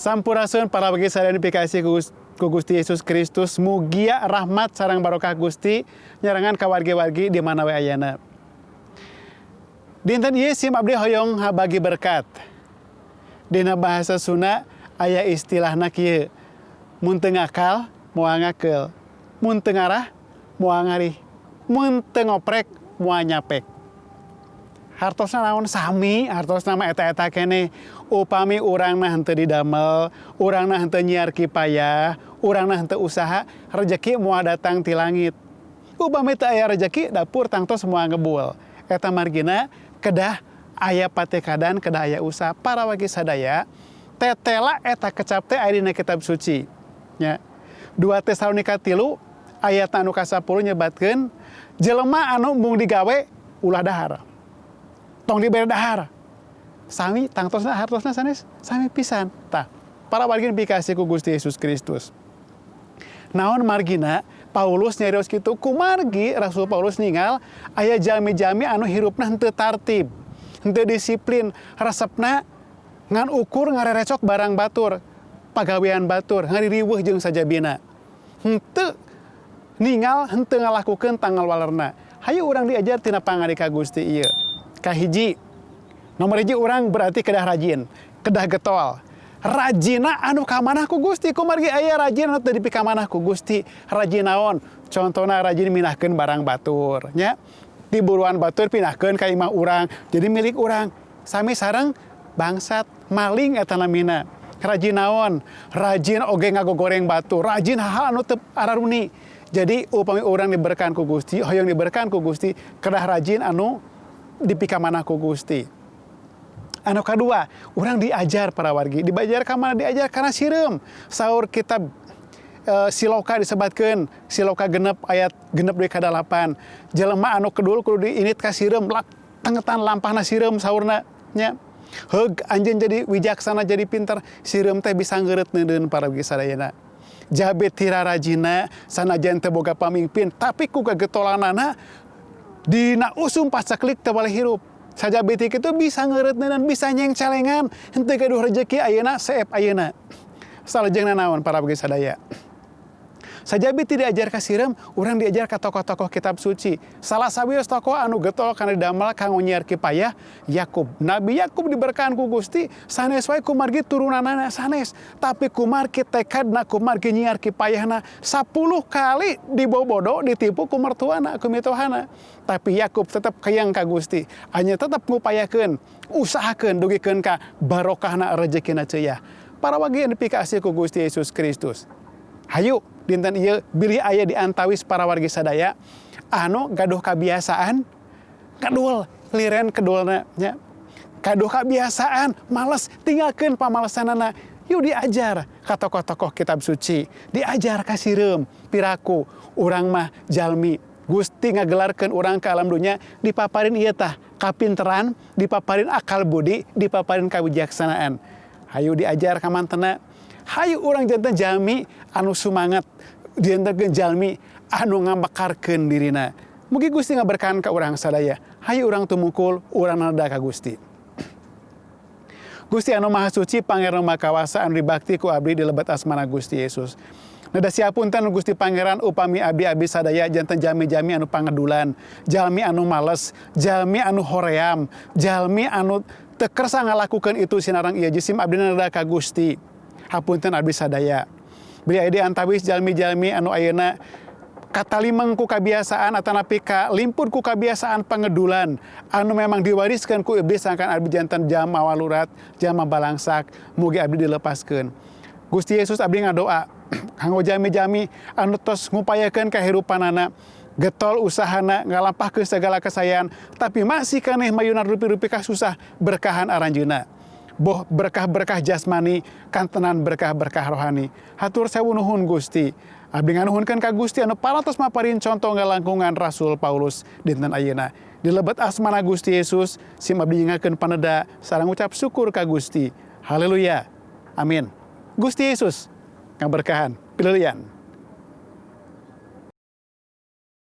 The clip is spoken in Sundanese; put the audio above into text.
Sampurasun para bagi sadayana dipikasih ku Gusti Yesus Kristus, mugia rahmat sareng barokah Gusti nyerangan ka wargi-wargi di mana we ayana. Dinten ieu sim abdi hoyong habagi berkat. Dina bahasa Sunda aya istilahna kieu. Mun teu ngakal moal ngakeul, mun teu ngarah moal ngarih, mun teu ngoprek moal nyapek. Hartosna naon sami, hartosna mah eta-eta keneh. Upami urangna henteu didamel, urangna henteu nyiar kipayah, urangna henteu usaha, rezeki moal datang ti langit. Upami teu aya rezeki, dapur tangtos moal ngebul. Eta margina kedah aya patekadan, kedah aya usaha. Para wagi sadaya, tetela eta kecap teh aya dina kitab suci. Nya. 2 Tesalonika 3 ayat anu ka-10 nyebatkeun, jelema anu mung digawe ulah dahar. Tong dibere dahar. Sami tangtosna hartosna sanes sami pisan. Tah, para wargi dipikasih ku Gusti Yesus Kristus. Naon margina Paulus nyarios kitu kumargi Rasul Paulus ningal aya jami-jami anu hirupna henteu tartib, henteu disiplin, resepna ngan ukur ngarerecok barang batur, pagawean batur, ngaririweuh jeung sajabina. Henteu ningal henteu ngalakukeun tanggal walerna. Hayu urang diajar tina pangari ka Gusti ieu. Kahiji, nomor hiji urang berarti kedah rajin, kedah getol. Rajina anu ka manah ku Gusti, kumargi aya rajin anu teu dipika manah ku Gusti. Rajin naon? Contona rajin minahkeun barang batur, nya. Di buruan batur pinahkeun ka imah urang, jadi milik urang. Sami sareng bangsat maling eta namina. Rajin naon? Rajin oge ngagogoreng batur, rajin hal-hal anu teu araruni. Jadi upami urang diberkahan ku Gusti, hoyong diberkahan ku Gusti, kedah rajin anu dipika manah ku Gusti. Anu kadua, urang diajar para wargi, dibajar ka mana diajar kana sireum. Saur kitab Siloka disebatkeun, Siloka genep ayat genep deui ka 8. Jelema anu kedul kudu diinit ka sireum, tengetan lampahna sireum saurna nya. Heug anjeun jadi wijaksana jadi pinter, sireum teh bisa ngeureut neudeun para wargi sadayana. Jabe tira rajina sanajan teu boga pamimpin, tapi ku kagetolanana dina usum pacaklik teu boleh hirup. Sajabe ti kitu bisa ngeureuteunan, bisa nyengcelengan, henteu gaduh rezeki ayeuna seep ayeuna. Salajengna naon para wargi sadaya. Sajabe ti diajar ka sireum, urang diajar ka tokoh-tokoh kitab suci. Salah sawios tokoh anu getol kana didamel kanggo nyiar kipayah, Yakub. Nabi Yakub diberkahan ku Gusti, sanes wae kumargi turunanana sanes, tapi kumargi tekadna, kumargi nyiar kipayahna 10 kali dibobodo, ditipu ku mertuana, ku mitohana. Tapi Yakub tetap kayang ka Gusti, hanya tetap ngupayakeun, usahakeun dugikeun ka barokahna rezekina ceuya. Para wagi dipikasih ku Gusti Yesus Kristus. Hayu dinten ieu bilih aya di antawis para wargi sadaya anu gaduh kabiasaan kadul liren kedulna nya. Gaduh kabiasaan males tinggalkeun pamalesanana. Yuk diajar ka tokoh-tokoh kitab suci, diajar ka sireum piraku urang mah jalmi Gusti ngagelarkeun urang ka alam dunya dipaparin ieu tah kapinteran, dipaparin akal budi, dipaparin kawijaksanaan. Hayu diajar ka mantena. Hayu urang janten jalmi anu sumangat, janten jalmi anu ngamekarkeun dirina. Mugi Gusti ngaberkahan ka urang sadaya. Hayu urang tumungkul, urang nada ka Gusti. Gusti anu Maha Suci, Pangeran Maha Kawasa anu dibakti ku abdi di lebat asmana Gusti Yesus. Nada siapunten Gusti Pangeran upami abi-abi sadaya janten jami-jami anu pangedulan, jalmi anu males, jalmi anu hoream, jalmi anu teu kersa ngalakukeun itu sinarang ieu jisim abdi nada ka Gusti. Hapunten abdi sadaya. Beli aya di antawis jalmi-jalmi anu ayeuna katalimeng ku kabiasaan atanapi kalimpun ku kabiasaan pangedulan anu memang diwariskeun ku iblis sangkan abdi janten jama walurat, jama balangsak, mugi abdi dilepaskeun. Gusti Yesus abdi ngadoa kanggo jami-jami anu tos ngupayakeun kahirupanana, getol usahana ngalampahkeun segala kesayan, tapi masih kaneh mayuna rupi-rupi kasusah berkahan aranjeuna. Boh berkah-berkah jasmani, kantenan berkah-berkah rohani. Hatur sewu nuhun Gusti. Abdi nganuhunkeun ka Gusti anu paratos maparin contoh ngalangkungan Rasul Paulus dinten ayeuna. Di lebet asmana Gusti Yesus, sim abdi nyingakeun paneda sareng ucap syukur ka Gusti. Haleluya. Amin. Gusti Yesus ngaberkahan. Pileulian.